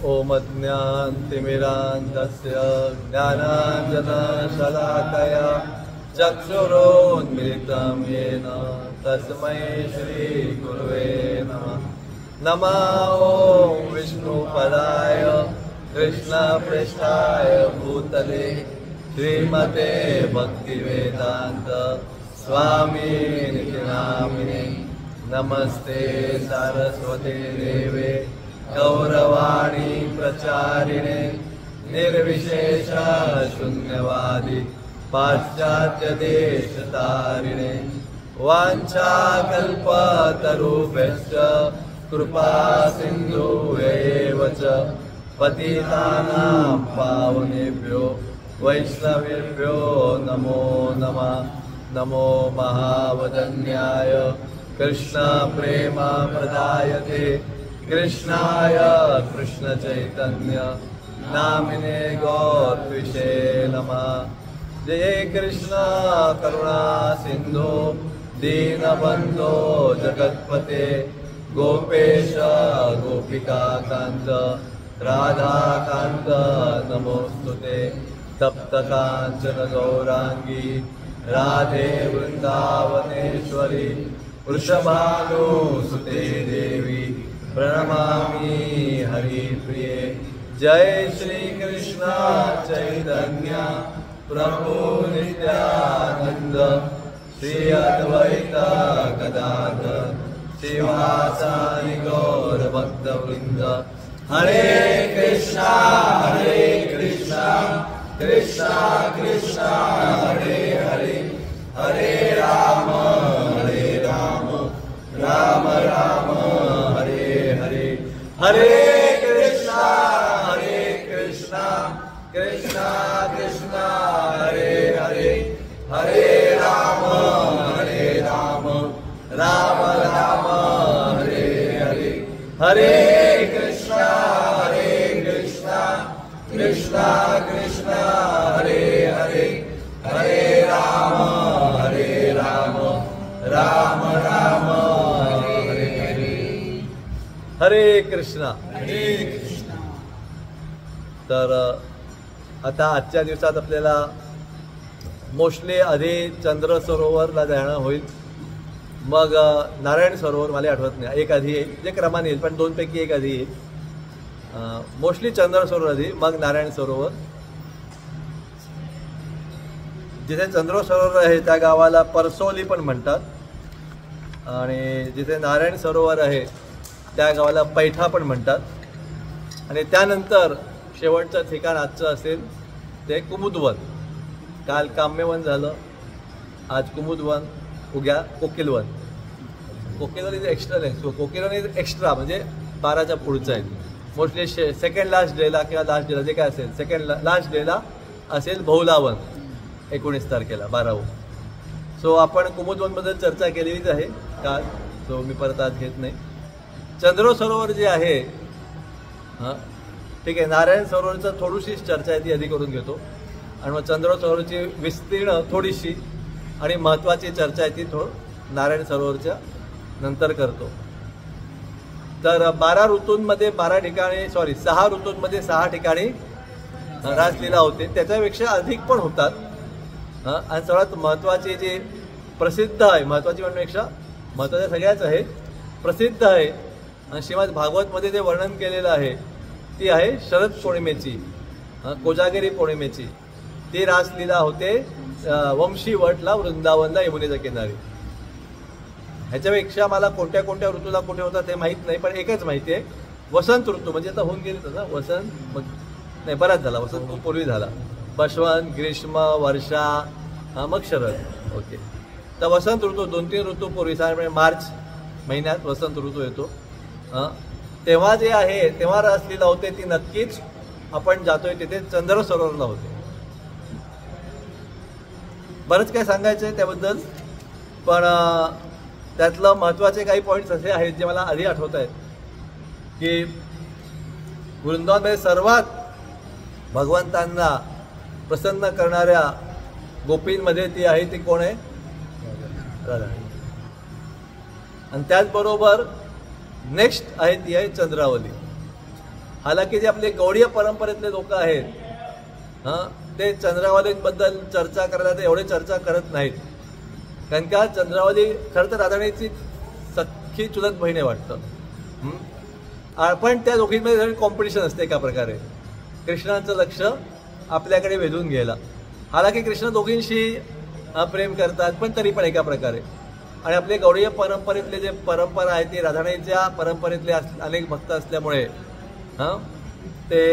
ओम ज्ञानतिमिरान्धस्य ज्ञानाञ्जनशलाकया चक्षुरोन्मिलितं येन तस्मै श्रीगुरुवे नमः। नमः ॐ विष्णुपदाय कृष्णपृष्ठाय भूतले श्रीमते भक्तिवेदान्त स्वामिनिति नामिने। नमस्ते सरस्वते देवे गौरवाणी प्रचारिणे निर्विशेष शून्यवादी पाश्चात्य देशतारिणे। वाञ्छाकल्पतरुभ्यश्च कृपा सिन्धुभ्येव च पतितानां पावनेभ्यो वैष्णवेभ्यो नमो नमः। नमो महावदन्याय कृष्ण प्रेमप्रदायते कृष्णाय कृष्ण चैतन्य नामिने गौरविषे नमः। जय कृष्ण करुणा सिंधु दीनबंधो जगत्पते गोपेश गोपिकाकांत राधाकांत नमोस्तुते। तप्त कांचन गौरांगी राधे वृंदावनेश्वरी वृषभानुसुते देवी प्रणमामि हरिप्रिये। जय श्री कृष्ण चैतन्य प्रभु नित्यानंद श्री अद्वैत गदाधर श्रीवासादि गौर भक्तवृंद। हरे कृष्णा कृष्णा कृष्णा हरे हरे हरे राम राम राम हरे हरे। हरे कृष्णा कृष्णा कृष्णा हरे हरे हरे राम राम राम हरे हरे। हरे कृष्णा कृष्णा कृष्णा हरे हरे हरे राम राम राम हरे हरे। हरे कृष्णा। तर आता आजच्या दिवसात आपल्याला मोस्टली आधी चंद्र सरोवरला जाणं होईल, मग नारायण सरोवर मला आठवत नाही, एक आधी येईल जे क्रमाने येईल, पण दोनपैकी एक आधी येईल। मोस्टली चंद्र सरोवर आधी, मग नारायण सरोवर। जिथे चंद्र सरोवर आहे त्या गावाला परसोली पण म्हणतात, आणि जिथे नारायण सरोवर आहे त्या गावाला पैठा पण म्हणतात। आणि त्यानंतर शेवटचं ठिकाण आजचं असेल ते कुमुदवन। काल काम्यवन झालं, आज कुमुदवन, उद्या कोकिलवन। कोकिलवन इज एक्स्ट्रा आहे, सो कोकिलवन इज एक्स्ट्रा म्हणजे 12च्या पुढचं आहे। मोस्टली सेकंड लास्ट डेला किंवा लास्ट डेला जे काय असेल सेकंड लास्ट डेला असेल बहुलावन 19 तारखेला 12। सो आपण कुमुदवनबद्दल चर्चा केलेलीच आहे काल, सो मी परत आज घेत नाही। चंद्र सरोवर जे आहे ठीक आहे, नारायण सरोवरचं थोडीशी चर्चा आहे ती आधी करून घेतो, आणि मग चंद्र सरोवरची विस्तीर्ण थोडीशी आणि महत्त्वाची चर्चा आहे ती नारायण सरोवरच्या नंतर करतो। तर 12 ऋतूंमध्ये 12 ठिकाणी 6 ऋतूंमध्ये 6 ठिकाणी रासलीला होते, त्याच्यापेक्षा अधिक पण होतात। आणि सर्वात महत्त्वाची जी प्रसिद्ध आहे, महत्त्वाची म्हणण्यापेक्षा महत्त्वाच्या सगळ्याच आहे, प्रसिद्ध आहे आणि श्रीमद भागवतमध्ये जे वर्णन केलेलं आहे ती आहे शरद पौर्णिमेची, कोजागिरी पौर्णिमेची। ती रासलीला होते वंशी वटला वृंदावनला यमुनेच्या किनारी। ह्याच्यापेक्षा मला कोणत्या कोणत्या ऋतूला कुठे होता ते माहीत नाही, पण एकच माहिती आहे, वसंत ऋतू म्हणजे आता होऊन गेले ना वसंत, मग नाही बराच झाला, वसंत खूप पूर्वी झाला, बसवंत, ग्रीष्म, वर्षा, मग शरद। ओके, तर वसंत ऋतू 2-3 ऋतू पूर्वी साधारण मार्च महिन्यात वसंत ऋतू येतो। तेव्हा जे आहे तेव्हा रासलीला होते, ती नक्कीच आपण जातोय तिथे चंद्र सरोवरला होते। बरंच काय सांगायचं आहे त्याबद्दल, पण त्यातलं महत्त्वाचे काही पॉईंट्स असे आहेत जे मला आधी आठवत आहेत की वृंदावनमध्ये सर्वात भगवंतांना प्रसन्न करणाऱ्या गोपींमध्ये ती आहे, ती कोण आहे? राधा। आणि त्याचबरोबर नेक्स्ट आहे ती आहे चंद्रावली। हालाकी जे आपले गौडीय परंपरेतले लोक आहेत ते चंद्रावलीबद्दल चर्चा करायला तर एवढे चर्चा करत नाहीत, कारण का चंद्रावली खरं तर राधाणीची सख्खी चुलत बहीण आहे वाटतं. पण त्या दोघींमध्ये कॉम्पिटिशन असते एका प्रकारे कृष्णाचं लक्ष आपल्याकडे वेधून घ्यायला. हालाकी कृष्ण दोघींशी प्रेम करतात, पण तरी पण एका प्रकारे. आणि आपले गौडीय परंपरेतले जे परंपरा आहे ती राधाणीच्या परंपरेतले अनेक भक्त असल्यामुळे ते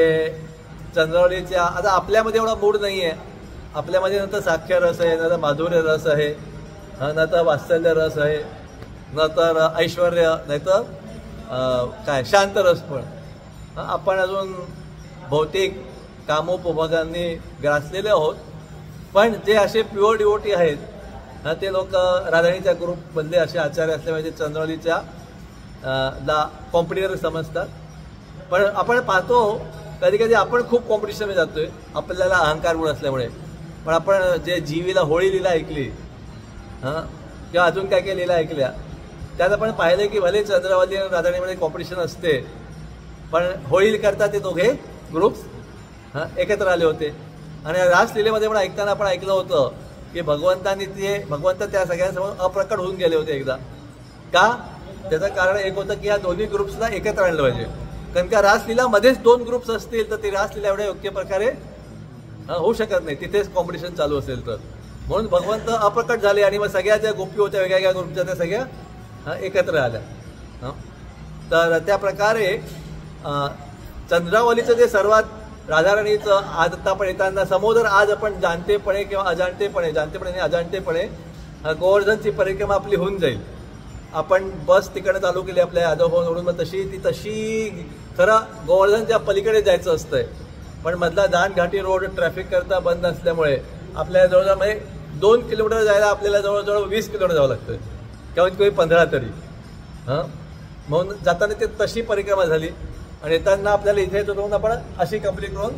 चंद्रावलीच्या आता आपल्यामध्ये एवढा मूड नाही आहे. आपल्यामध्ये न तर साख्य रस आहे, न तर माधुर्य रस आहे, न तर वात्सल्य रस आहे, न तर ऐश्वर्य, नाही तर काय शांत रस. पण आपण अजून भौतिक कामोपभोगांनी ग्रासलेले आहोत. पण जे असे प्युअर डिवोटी आहेत ते लोक राधाणीच्या ग्रुपमधले असे आचार्य असल्यामुळे चंद्रावलीच्या ला कॉम्पिटिटर समजतात. पण आपण पाहतो कधी कधी आपण खूप कॉम्पिटिशनमध्ये जातोय आपल्याला अहंकार गुण असल्यामुळे. पण आपण जे जीवीला होळी लीला ऐकली किंवा अजून काय काय लीला ऐकल्या त्यात आपण पाहिलं की भले चंद्रावली आणि राधाणीमध्ये कॉम्पिटिशन असते, पण होळी करता ते दोघे ग्रुप्स एकत्र आले होते. आणि रासलीलेमध्ये पण ऐकताना आपण ऐकलं होतं की भगवंत त्या सगळ्यांसमोर अप्रकट होऊन गेले होते एकदा. का? त्याचं कारण एक होतं की ह्या दोन्ही ग्रुप्सला एकत्र आणलं पाहिजे, कारण का रासलीलामध्येच दोन ग्रुप्स असतील तर ती रासलीला एवढ्या योग्य प्रकारे होऊ शकत नाही तिथेच कॉम्पिटिशन चालू असेल तर. म्हणून भगवंत अप्रकट झाले आणि मग सगळ्या ज्या गोपी होत्या वेगळ्या ग्रुपच्या त्या सगळ्या एकत्र आल्या. तर त्या प्रकारे चंद्रावलीचं जे सर्वात राधाराणीचं आता पण येताना समोर आज आपण जाणतेपणे किंवा अजाणतेपणे गोवर्धनची परिक्रमा आपली होऊन जाईल. आपण बस तिकडे चालू केली आपल्या यादव भवनवरून, मग तशी खरं गोवर्धनच्या पलीकडे जायचं असतंय. पण मधला दानघाटी रोड ट्रॅफिक करता बंद असल्यामुळे आपल्याला जवळजवळ म्हणजे 2 किलोमीटर जायला आपल्याला जवळजवळ 20 किलोमीटर जावं लागतं, कमीत 15 तरी. म्हणून जाताना ते तशी परिक्रमा झाली आणि येताना आपल्याला इथे येतो आपण अशी कंप्लीट करून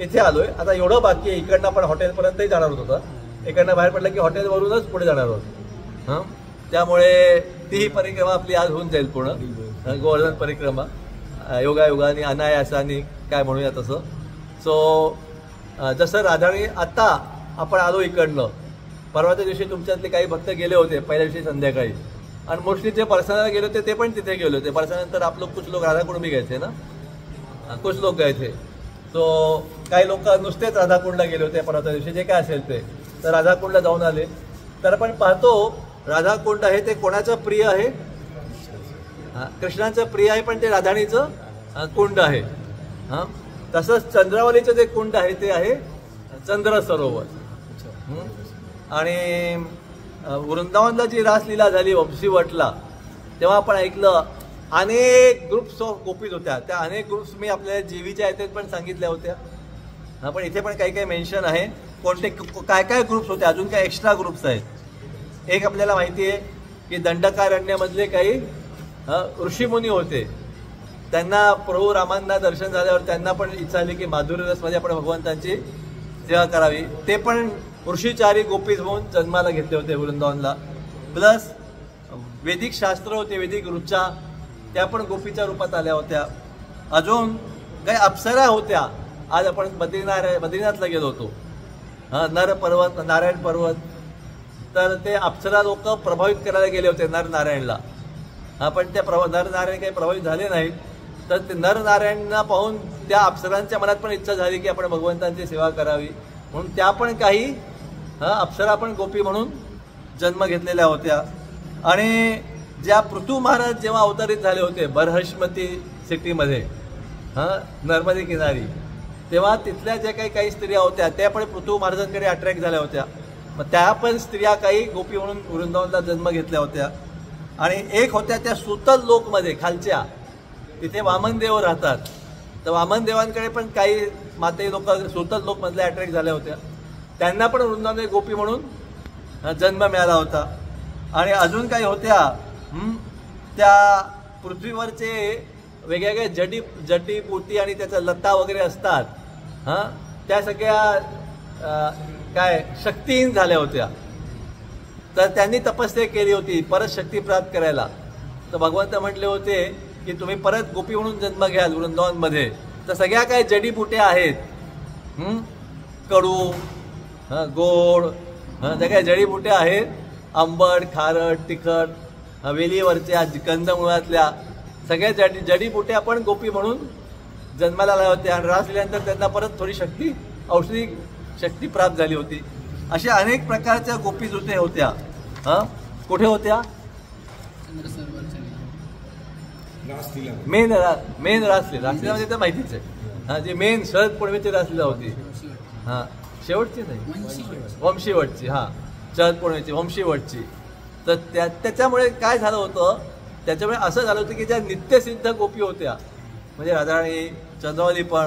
इथे आलोय. आता एवढं बाकी आहे, इकडनं आपण हॉटेलपर्यंतही जाणार होतो. इकडनं बाहेर पडलं की हॉटेलवरूनच पुढे जाणार आहोत. त्यामुळे तीही परिक्रमा आपली आज होऊन जाईल पूर्ण, गोवर्धन परिक्रमा योगायोगाने अनायासाने काय म्हणूया तसं. सो जसं राधाणी आत्ता आपण आलो इकडनं, परवाच्या दिवशी तुमच्यातले काही भक्त गेले होते पहिल्या दिवशी संध्याकाळी, आणि मोस्टली जे पर्सनाला गेले होते ते पण तिथे गेले होते. पर्सनानंतर आप लोग कुछ लोग राधाकुंड भी गए थे ना, कुछ लोक गए थे. सो काही लोक नुसतेच राधाकुंडला गेले होते परवाच्या दिवशी, जे काय असेल ते. तर राधाकुंडला जाऊन आले. तर आपण पाहतो राधाकुंड आहे ते कोणाचं प्रिय आहे? कृष्णाचं प्रिय आहे, पण ते राधाणीचं कुंड आहे. तसंच चंद्रावलीचं जे कुंड आहे ते आहे चंद्र सरोवर. आणि वृंदावनला जी रासलीला झाली वंशीवटला तेव्हा आपण ऐकलं अनेक ग्रुप्स ऑफ गोपीज होत्या. त्या अनेक ग्रुप्स मी आपल्याला जीवीच्या याच्यात पण सांगितल्या होत्या, पण इथे पण काही काही मेन्शन आहे कोणते काय काय ग्रुप्स होते. अजून काही एक्स्ट्रा ग्रुप्स आहेत. एक आपल्याला माहिती आहे की दंडकारण्यमधले काही ऋषीमुनी होते. त्यांना प्रभू रामांना दर्शन झाल्यावर त्यांना पण इच्छा आली की माधुर्य रसमध्ये आपण भगवंतांची सेवा करावी. ते पण ऋषीचारी गोपीज म्हणून जन्माला घेतले होते वृंदावनला. प्लस वैदिक शास्त्र होते, वैदिक ऋचा, त्या पण गोपीच्या रूपात आल्या होत्या. अजून काही अप्सरा होत्या. आज आपण बद्रीनाथला गेलो होतो, नर पर्वत, नारायण पर्वत. तर ते अप्सरा लोक प्रभावित करायला गेले होते नरनारायणला. पण त्या नरनारायण काही प्रभावित झाले नाहीत. तर ते नरनारायणना पाहून त्या अप्सरांच्या मनात पण इच्छा झाली की आपण भगवंतांची सेवा करावी, म्हणून त्या पण काही अप्सरा पण गोपी म्हणून जन्म घेतलेल्या होत्या. आणि ज्या पृथू महाराज जेव्हा अवतरित झाले होते बरहश्मती सिटीमध्ये नर्मदे किनारी, तेव्हा तिथल्या ज्या काही स्त्रिया होत्या त्या पण पृथू महाराजांकडे अट्रॅक्ट झाल्या होत्या. मग त्या पण स्त्रिया काही गोपी म्हणून वृंदावनला जन्म घेतल्या होत्या. आणि एक होत्या त्या सुतल लोकमध्ये खालच्या, तिथे वामनदेव राहतात. तर वामनदेवांकडे पण काही माते लोक सुतल लोकमधल्या अट्रॅक्ट झाल्या होत्या. त्यांना पण वृंदावन गोपी म्हणून जन्म मिळाला होता. आणि अजून काही होत्या त्या पृथ्वीवरचे वेगवेगळे जडीबुटी आणि त्याच्या लता वगैरे असतात, त्या सगळ्या काय शक्तिहीन झाल्या होत्या. तर त्यांनी तपस्या केली होती परत शक्ती प्राप्त करायला. तर भगवंत म्हटले होते की तुम्ही परत गोपी म्हणून जन्म घ्याल वृंदावनमध्ये, तर सगळ्या काही जडीबुट्या आहेत, कडू, गोड, ज्या काही जडीबुट्या आहेत, आंबट, खारट, तिखट, वेलीवरच्या, कंदमुळातल्या सगळ्या जडीबुट्या आपण गोपी म्हणून जन्माला आल्या होत्या आणि रासलील्यानंतर त्यांना परत थोडी शक्ती, औषधी शक्ती प्राप्त झाली होती. अशा अनेक प्रकारच्या गोपी जुते होत्या. कुठे होत्या? मेन रासलीला म्हणजे तर माहितीच आहे. जी मेन शरद पौर्णिमेची रासलीला होती, शेवटची नाही, वंशीवटची, शरद पौर्णिमेची वंशीवटची. तर त्याच्यामुळे काय झालं होतं, त्याच्यामुळे असं झालं होतं की ज्या नित्यसिद्ध गोपी होत्या, म्हणजे राधाराणी, चंद्रवली पण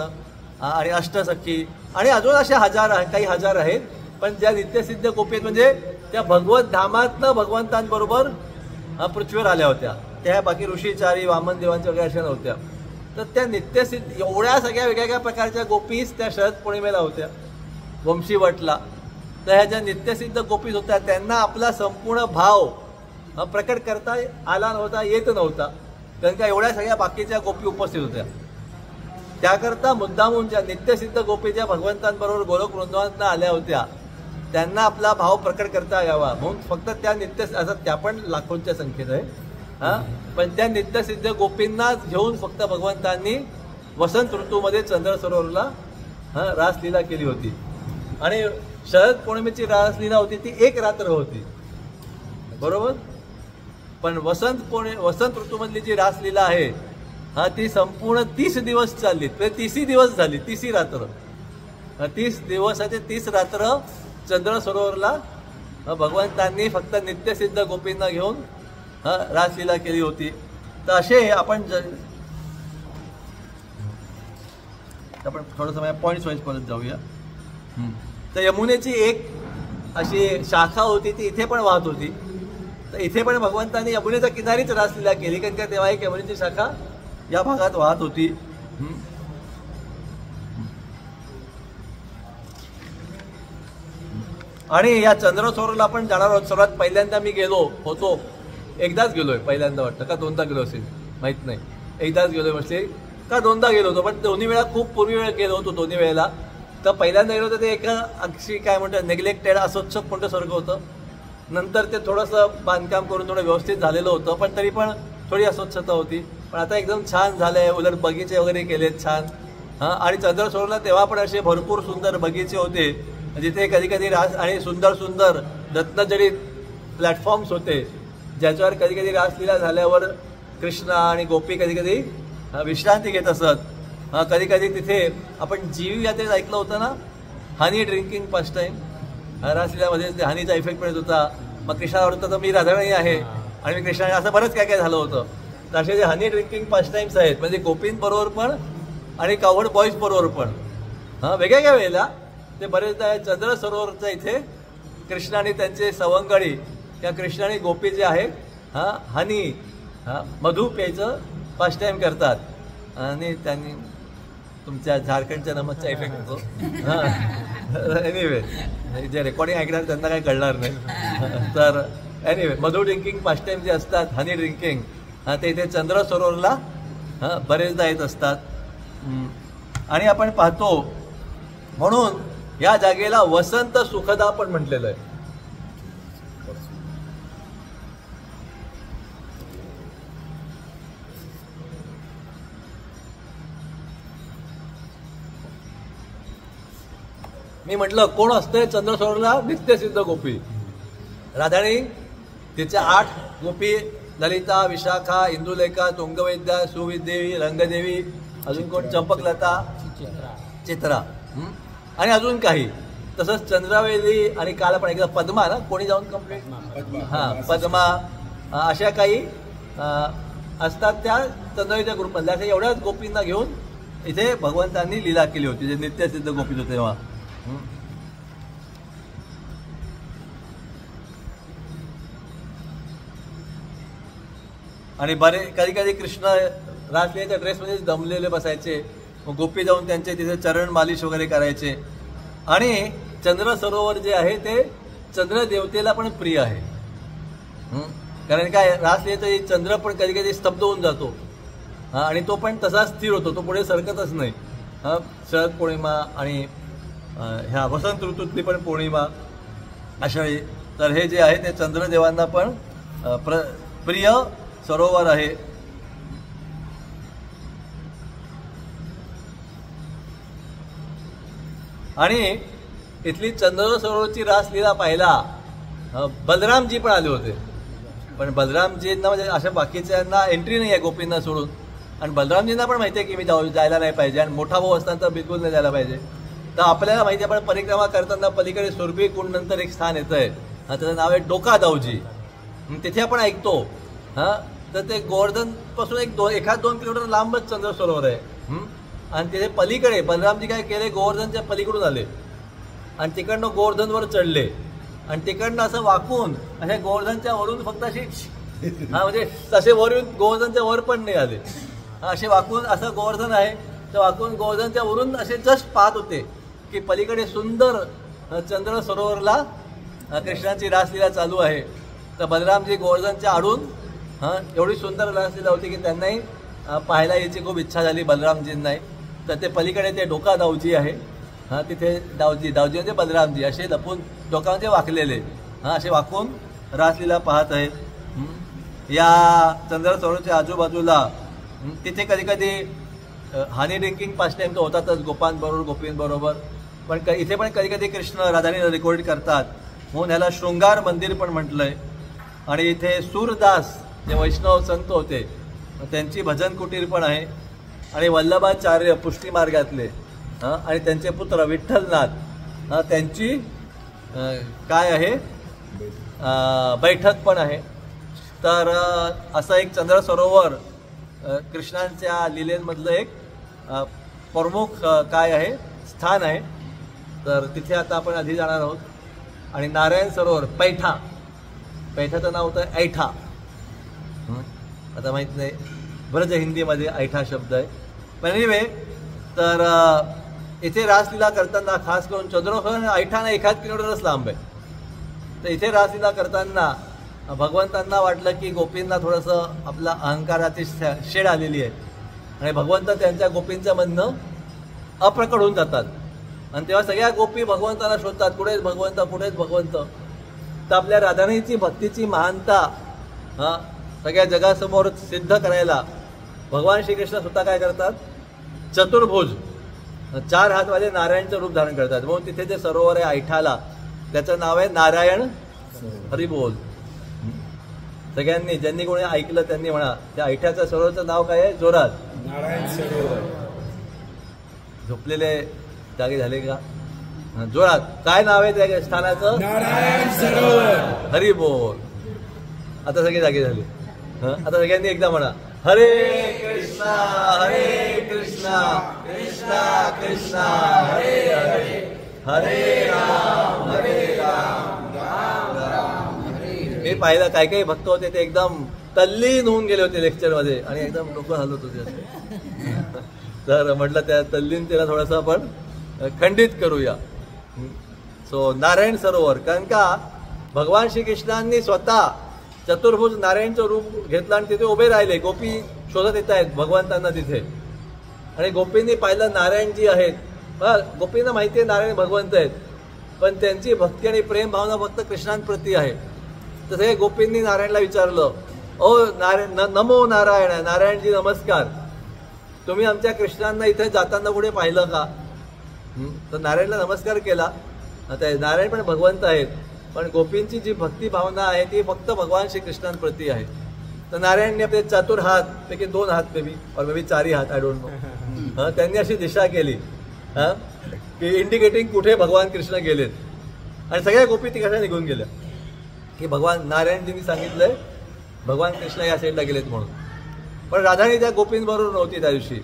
आणि अष्टसखी आणि अजून अशा काही हजार आहेत, पण ज्या नित्यसिद्ध गोपी आहेत म्हणजे त्या भगवत धामातनं भगवंतांबरोबर पृथ्वीवर आल्या होत्या. त्या बाकी ऋषीचारी, वामन देवांच्या वगैरे अशा नव्हत्या. तर त्या नित्यसिद्ध एवढ्या सगळ्या वेगवेगळ्या प्रकारच्या गोपीच त्या शरद पौर्णिमेला होत्या, वंशीवटला. तर ह्या ज्या नित्यसिद्ध गोपीज होत्या त्यांना आपला संपूर्ण भाव प्रकट करता आला नव्हता, येत नव्हता, कारण का एवढ्या सगळ्या बाकीच्या गोपी उपस्थित होत्या. त्याकरता मुद्दामून ज्या नित्यसिद्ध गोपी ज्या भगवंतांबरोबर गोलोक वृंदावनात आल्या होत्या त्यांना आपला भाव प्रकट करता यावा म्हणून फक्त त्या असं त्या पण लाखोंच्या संख्येत आहे, पण त्या नित्यसिद्ध गोपींना घेऊन फक्त भगवंतांनी वसंत ऋतूमध्ये चंद्र सरोवरला रासलीला केली होती. आणि शरद पौर्णिमेची रासलीला होती ती एक रात्र होती, बरोबर. पण वसंत ऋतूमधली जी रासलीला आहे ती संपूर्ण 30 दिवस चालली, 30 दिवस झाली, 30 रात्र, 30 दिवसाचे 30 रात्र चंद्र सरोवरला भगवंतांनी फक्त नित्यसिद्ध गोपींना घेऊन रासलीला केली होती. तर असे आपण थोडंसं पॉईंट्स वाईज परत जाऊया. तर यमुनेची एक अशी शाखा होती ती इथे पण वाहत होती. तर इथे पण भगवंतांनी यमुनेच्या किनारीच रासलीला केली, कारण का तेव्हा एक यमुनेची शाखा या भागात वाहत होती. आणि या चंद्र सरोवरला आपण जाणार आहोत. सर्वात पहिल्यांदा मी होतो एकदाच गेलोय, पहिल्यांदा वाटतं का दोनदा गेलो असेल माहित नाही, एकदाच गेलोय म्हणजे का दोनदा गेलो होतो, पण दोन्ही वेळा खूप पूर्वी वेळ गेलो होतो दोन्ही वेळेला. तर पहिल्यांदा गेलो होतं ते एका अक्षी काय म्हणतात नेग्लेक्टेड अस्वच्छ कोणत्यासारखं होतं. नंतर ते थोडंसं बांधकाम करून थोडं व्यवस्थित झालेलं होतं, पण तरी पण थोडी अस्वच्छता होती. पण आता एकदम छान झालंय, उलट बगीचे वगैरे केलेत छान. आणि चंद्र सरोवरला तेव्हा पण असे भरपूर सुंदर बगीचे होते जिथे कधी कधी आणि सुंदर सुंदर रत्नजडित प्लॅटफॉर्म्स होते ज्याच्यावर कधी कधी रासलीला झाल्यावर कृष्ण आणि गोपी कधी कधी विश्रांती घेत असत. कधी कधी तिथे आपण जीव यात्रेत ऐकलं होतं ना, हनी ड्रिंकिंग फर्स्ट टाइम रासलीलामध्ये ते हनीचा इफेक्ट पण येत होता. मग कृष्णाला वाटतं तर मी राधाराणी आहे आणि मी कृष्णाने, असं बरंच काय काय झालं होतं. तर असे जे हनी ड्रिंकिंग फर्स्ट टाइम्स आहेत म्हणजे गोपींबरोबर पण आणि कावड बॉईज बरोबर पण वेगवेगळ्या वेळेला ते बरेचदा चंद्र सरोवरच्या इथे कृष्ण आणि त्यांचे सवंगडी किंवा कृष्ण आणि गोपी जे आहेत हनी मधू प्यायचं फर्स्ट टाइम करतात आणि त्यांनी तुमच्या झारखंडच्या नमकचा इफेक्ट होतो. एनिवे जे रेकॉर्डिंग ऐकणार त्यांना काही कळणार नाही. तर anyway Madhu drinking first time जे असतात हनी ड्रिंकिंग ते इथे चंद्र सरोवरला बरेचदा येत असतात. आणि आपण पाहतो म्हणून या जागेला वसंत सुखदा पण म्हटलेलं आहे. मी म्हटलं कोण असतंय चंद्र सरोवरला? नित्यसिद्ध गोपी. राधाणी, तिच्या 8 गोपी, ललिता, विशाखा, इंदुलेखा, तुंगवेद्या, सुविदेवी, रंगदेवी, अजून कोण, चंपकलता, चित्रा आणि अजून काही. तसंच चंद्रावेली आणि काल पण एकदा पद्मा ना, कोणी जाऊन कंप्लीट पद्मा अशा काही असतात त्या चंद्रावेलीच्या ग्रुपमधल्या. अशा एवढ्याच गोपींना घेऊन इथे भगवंतांनी लीला केली होती जे नित्यसिद्ध गोपीत होते तेव्हा. आणि कधी कधी कृष्ण रासलीलेच्या ड्रेसमध्ये दमलेले बसायचे, मग गोपी जाऊन त्यांचे तिथे चरण मालिश वगैरे करायचे. आणि चंद्र सरोवर जे आहे ते चंद्र देवतेला पण प्रिय आहे, कारण काय रासलीलेचा चंद्र पण कधी कधी स्तब्ध होऊन जातो आणि तो पण तसाच स्थिर होतो, तो पुढे सरकतच नाही. शरद पौर्णिमा आणि ह्या वसंत ऋतूतली पण पौर्णिमा आषाढी. तर हे जे आहे ते चंद्रदेवांना पण प्रिय सरोवर आहे. आणि इथली चंद्र सरोवरची रासलीला पाहिला बलरामजी पण आले होते, पण बलरामजींना म्हणजे अशा बाकीच्यांना एंट्री नाही आहे गोपींना सोडून. आणि बलरामजींना पण माहिती आहे की मी जायला नाही पाहिजे, आणि मोठा भाऊ असताना तर बिलकुल नाही जायला पाहिजे. तर आपल्याला माहिती आहे, पण परिक्रमा करताना पलीकडे सुरभी कुंड नंतर एक स्थान येतं आहे, त्याचं नाव आहे डोकादावजी. तिथे आपण ऐकतो तर ते गोवर्धनपासून एखाद 2 किलोमीटर लांबच चंद्र सरोवर आहे. आणि तिथे पलीकडे बलरामजी काय केले, गोवर्धनच्या पलीकडून आले आणि तिकडनं गोवर्धनवर चढले आणि तिकडनं असं वाकून अशा गोवर्धनच्या वरून फक्त अशी म्हणजे तसे वरून गोवर्धनच्या वर पण नाही आले, असे वाकून असं गोवर्धन आहे तर वाकून गोवर्धनच्या वरून असे जस्ट पाहत होते की पलीकडे सुंदर चंद्र सरोवरला कृष्णाची रासलीला चालू आहे. तर बलरामजी गोवर्धनच्या आडून एवढी सुंदर रासलीला होती की त्यांनाही पाहायला यायची खूप इच्छा झाली बलरामजींनाही. तर ते पलीकडे ते डोकादावजी आहे, तिथे दावजी म्हणजे बलरामजी असे लपून डोकामध्ये वाकलेले असे वाकून रासलीला पाहत आहेत. या चंद्र सरोवरच्या आजूबाजूला तिथे कधी कधी हानी ड्रिंकिंग पास टाईम तर होतातच गोपांबरोबर गोपींबरोबर, पण इथे पण कधी कधी कृष्ण राधानी रेकॉर्ड करतात म्हणून ह्याला शृंगार मंदिर पण म्हटलंय. आणि इथे सूरदास जे वैष्णव संत होते त्यांची भजन कुटीर पण आहे. आणि वल्लभाचार्य पुष्टी मार्गातले आणि त्यांचे पुत्र विठ्ठलनाथ त्यांची काय आहे बैठक पण आहे. तर असं एक चंद्र सरोवर कृष्णांच्या लीलेमधलं एक प्रमुख काय आहे स्थान आहे. तर तिथे आता आपण आधी जाणार आहोत. आणि नारायण सरोवर पैठाचं नाव होतं ऐठा, आता माहीत नाही ब्रज हिंदीमध्ये ऐठा शब्द आहे. पण एनिवे तर इथे रासलीला करताना खास करून चंद्रसरोवर ऐठाना 1 किलोमीटरच लांब आहे. तर इथे रासलीला करताना भगवंतांना वाटलं की गोपींना थोडंसं आपला अहंकाराची शेड आलेली आहे आणि भगवंत त्यांच्या गोपींच्या मधनं अप्रकट होऊन जातात. आणि तेव्हा सगळ्या गोपी भगवंताला शोधतात, कुठेच भगवंत कुठेच भगवंत. तर आपल्या राधाराणीची भक्तीची महानता सगळ्या जगासमोर सिद्ध करायला भगवान श्रीकृष्ण स्वतः काय करतात, चतुर्भुज 4 हातवाले नारायणचं रूप धारण करतात. म्हणून तिथे जे सरोवर आहे ऐठाला त्याचं नाव आहे नारायण हरिबोल. सगळ्यांनी ज्यांनी कोणी ऐकलं त्यांनी म्हणा त्या ऐठ्याच्या सरोवरचं नाव काय आहे, जोरात नारायण सरोवर. झोपलेले जागे झाले का, जोरात काय नाव आहे त्या स्थानाचं, नारायण सरोवर हरिबोल. आता सगळे जागे झाले. आता सगळ्यांनी एकदा म्हणा, हरे कृष्णा कृष्णा कृष्णा हरे हरे, हरे राम राम राम हरे. मी पाहिलं काही भक्त होते ते एकदम तल्लीन होऊन गेले होते लेक्चरमध्ये आणि एकदम डोकं हलत होते असे. तर म्हटलं त्या तल्लीनतेला थोडंसं आपण खंडित करूया. सो नारायण सरोवर, कारण का भगवान श्रीकृष्णांनी स्वतः चतुर्भुज नारायणचं रूप घेतलं आणि तिथे उभे राहिले. गोपी शोधत येत आहेत भगवंतांना तिथे. आणि गोपींनी पाहिलं नारायणजी आहेत. गोपींना माहिती आहे नारायण भगवंत आहेत, पण त्यांची भक्ती आणि प्रेम भावना फक्त कृष्णांप्रती आहे. तसं हे गोपींनी नारायणला विचारलं, ओ नारायण नमो नारायण, नारायणजी नमस्कार, तुम्ही आमच्या कृष्णांना इथे जाताना पुढे पाहिलं का. तर नारायणला नमस्कार केला. आता नारायण पण भगवंत आहेत, पण गोपींची जी भक्ती भावना आहे ती फक्त भगवान श्रीकृष्णांप्रती आहे. तर नारायणने आपले 4 हात पैकी 2 हात मे बी और मे बी 4 हात, आय डोंट नो, त्यांनी अशी दिशा केली की इंडिकेटिंग कुठे भगवान कृष्ण गेलेत. आणि सगळ्या गोपी तिकडे निघून गेल्या की भगवान नारायणजींनी सांगितलंय भगवान कृष्ण या साईडला गेलेत म्हणून. पण राधाणी त्या गोपींबरोबर नव्हती त्या दिवशी.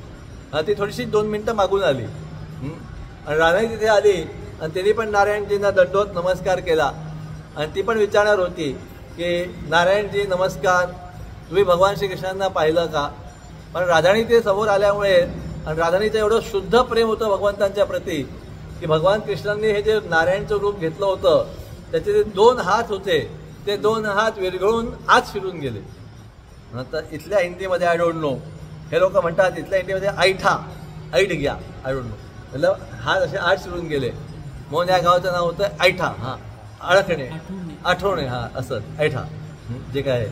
ती थोडीशी 2 मिनिटं मागून आली आणि राधाणी तिथे आली आणि तिने पण नारायणजींना दंडोत नमस्कार केला. आणि ती पण विचारणार होती की नारायणजी नमस्कार, तुम्ही भगवान श्रीकृष्णांना पाहिलं का. पण राधाणी ते समोर आल्यामुळे आणि राधाणीचं एवढं शुद्ध प्रेम होतं भगवंतांच्या प्रती की भगवान कृष्णांनी हे जे नारायणचं रूप घेतलं होतं त्याचे जे 2 हात होते ते 2 हात विरघळून आत शिरून गेले. आता इथल्या हिंदीमध्ये आय डोंट नो, हे लोक म्हणतात इथल्या इंडियामध्ये ऐठा, ऐट घ्या, आय डोंट नो, मतलब हा असे 8 शिरून गेले म्हणून या गावाचं नाव होतं ऐठा. हां, अळखणे, आठवणे, हां असं ऐठा जे काय आहे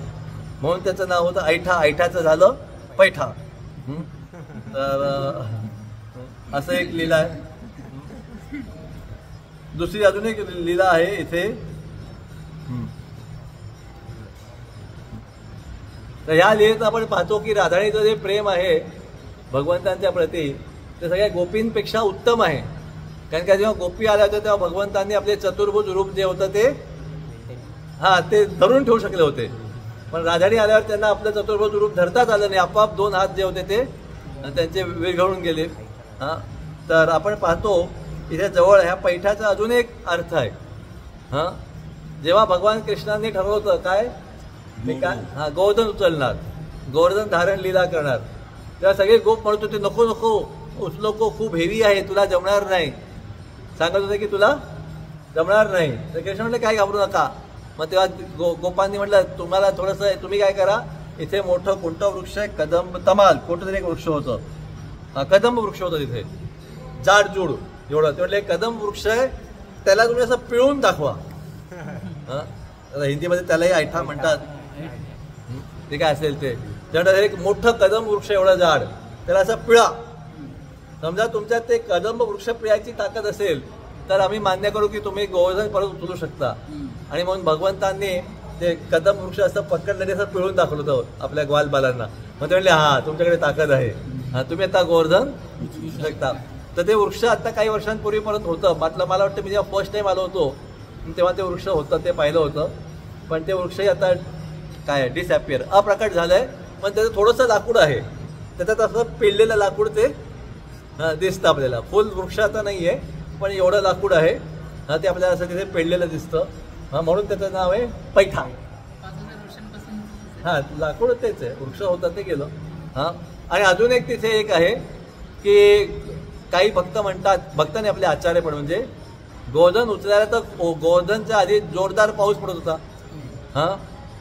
म्हणून त्याचं नाव होतं ऐठा. ऐठाचं झालं पैठा. तर असं एक लीला आहे. दुसरी अजून एक लीला आहे इथे. तर ह्या लीलेत आपण पाहतो की राधाणीचं जे प्रेम आहे भगवंतांच्या प्रती ते सगळ्या गोपींपेक्षा उत्तम आहे. कारण का जेव्हा गोपी आल्या होत्या तेव्हा भगवंतांनी आपले चतुर्भुज रूप जे होतं ते धरून ठेवू शकले होते. पण राधाणी आल्यावर त्यांना आपलं चतुर्भुज रूप धरताच आलं नाही. आपोआप 2 हात जे होते ते त्यांचे विरघळून गेले. हां, तर आपण पाहतो इथे जवळ ह्या पैठाचा अजून एक अर्थ आहे. हां, जेव्हा भगवान कृष्णांनी ठरवलं होतं काय मी काय गोवर्धन उचलणार, गोवर्धन धारण लीला करणार, तेव्हा सगळे गोप म्हणत होते नको नको उचलो, खूप हेवी आहे, तुला जमणार नाही. सांगत होते की तुला जमणार नाही. तर कृष्ण म्हटलं काय घाबरू नका. मग तेव्हा गोपांनी म्हटलं तुम्हाला थोडंसं तुम्ही काय करा, इथे मोठं कोणतं वृक्ष आहे, कदंब तमाल कोणतं तरी एक वृक्ष होतं, कदंब वृक्ष होतं तिथे जाडजूड एवढं. ते म्हटलं कदंब वृक्ष आहे त्याला तुम्ही असं पिळून दाखवा. हिंदीमध्ये त्यालाही ऐठा म्हणतात. ते काय असेल ते त्यानंतर एक मोठं कदंब वृक्ष एवढं जाड त्याला असं पिळा. समजा तुमच्यात ते कदंब वृक्ष पिळायची ताकद असेल तर आम्ही मान्य करू की तुम्ही गोवर्धन परत उचलू शकता. आणि म्हणून भगवंतांनी ते कदंब वृक्ष असं पकडलं असं पिळून दाखवलं होतं आपल्या ग्वालबालांना. मग ते म्हणले हा तुमच्याकडे ताकद आहे, हा तुम्ही आता गोवर्धन उचलू शकता. तर ते वृक्ष आता काही वर्षांपूर्वीपर्यंत होतं. मला वाटतं मी जेव्हा फर्स्ट टाइम आलो होतो तेव्हा ते वृक्ष होतं ते पाहिलं होतं. पण ते वृक्षही आता काय डिसअपिअर अप्रकट झालंय. पण त्याचं थोडंसं लाकूड आहे, त्याच्यात असं पेळलेलं लाकूड ते दिसतं आपल्याला. फुल वृक्ष आता नाही आहे पण एवढं लाकूड आहे ते आपल्याला असं तिथे पेळलेलं दिसतं. म्हणून त्याचं नाव आहे पैठा. हां, लाकूड तेच आहे, वृक्ष होतं ते गेलं. हां, आणि अजून एक तिथे एक आहे की काही भक्त म्हणतात, भक्तांनी आपले आचार्य पण म्हणजे गोवर्धन उचलायला तर गोवर्धनच्या आधी जोरदार पाऊस पडत होता. हां,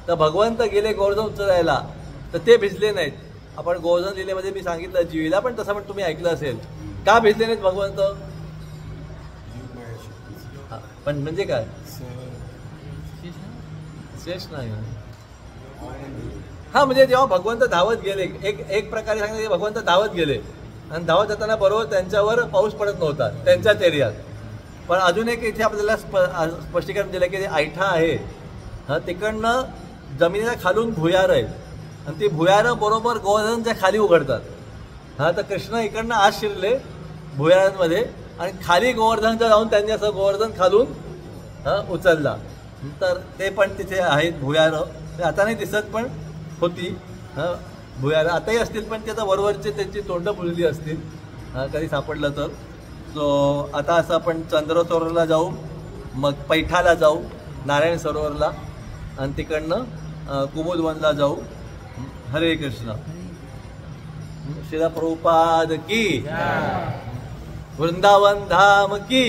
तर भगवंत गेले गोवर्धन उचलायला तर ते भिजले नाहीत. आपण गोवर्धन लीलेमध्ये मी सांगितलं जीवीला पण तसं पण तुम्ही ऐकलं असेल. का भिजले नाहीत भगवंत? पण म्हणजे काय शेष नाही. हा, म्हणजे जेव्हा भगवंत धावत गेले एक प्रकारे सांगितलं की भगवंत धावत गेले आणि धावत जाताना बरोबर त्यांच्यावर पाऊस पडत नव्हता त्यांच्याच एरियात. पण अजून एक इथे आपल्याला स्पष्टीकरण दिलं की ऐठा आहे तिकडनं जमिनीला खालून भुयार आहे आणि ती भुयारं बरोबर गोवर्धनच्या खाली उघडतात. तर कृष्ण इकडनं आज शिरले भुयारांमध्ये आणि खाली गोवर्धनच्या जाऊन त्यांनी असं गोवर्धन खालून उचलला. तर ते पण तिथे आहेत भुयारं. ते आता नाही दिसत पण होती भुयारं आताही असतील पण त्याचा वरवरचे त्यांची तोंड बुजली असतील कधी सापडलं तर. सो आता असं आपण चंद्र सरोवरला जाऊ, मग पैठाला जाऊ, नारायण सरोवरला आणि तिकडनं कुमुदवनला जाऊ. हरे कृष्ण. श्रील प्रभुपाद की, वृंदावन धाम की.